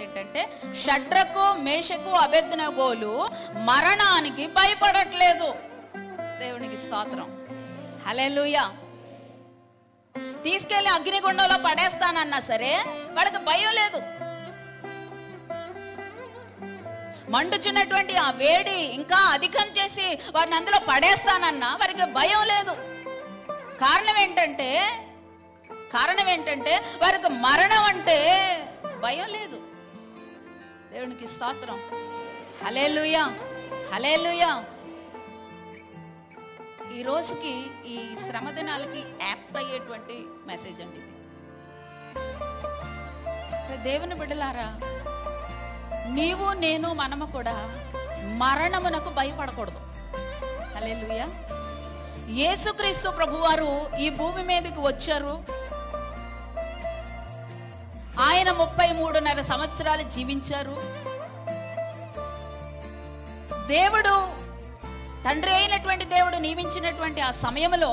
ఏంటంటే షడ్రకు మేషకు అబేద్నెగోలు మరణానికి భయపడట్లేదు. దేవునికి స్తోత్రం. హల్లెలూయా. తీసుకెళ్లి అగ్నిగుండంలో పడేస్తానన్నా సరే వాడికి భయం లేదు. మండుచున్నటువంటి ఆ వేడి ఇంకా అధికం చేసి వారిని అందులో పడేస్తానన్నా వారికి భయం లేదు. కారణం ఏంటంటే వారికి మరణం అంటే భయం లేదు. దేవునికి స్తోత్రం. హల్లెలూయా, హల్లెలూయా. ఈ రోజుకి ఈ శ్రమ దినాలకి యాప్ట్ అయ్యేటువంటి మెసేజ్ అండి ఇది. దేవుని బిడ్డలారా, నీవు నేను మనము కూడా మరణమునకు భయపడకూడదు. హల్లెలూయా. యేసుక్రీస్తు ప్రభువారు ఈ భూమి మీదకి వచ్చారు. ఆయన 33.5 సంవత్సరాలు జీవించారు. దేవుడు, తండ్రి అయినటువంటి దేవుడు నియమించినటువంటి ఆ సమయంలో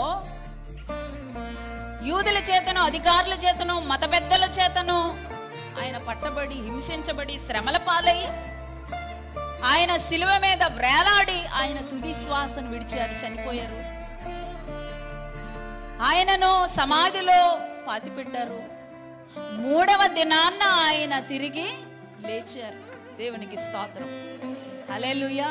యూదుల చేతను, అధికారుల చేతను, మత పెద్దల చేతను ఆయన పట్టబడి, హింసించబడి, శ్రమల పాలై ఆయన శిలువ మీద వ్రేలాడి ఆయన తుది శ్వాసను విడిచారు, చనిపోయారు. ఆయనను సమాధిలో పాతిపెట్టారు. 3వ దినాన్న ఆయన తిరిగి లేచారు. దేవునికి స్తోత్రం. హల్లెలూయా.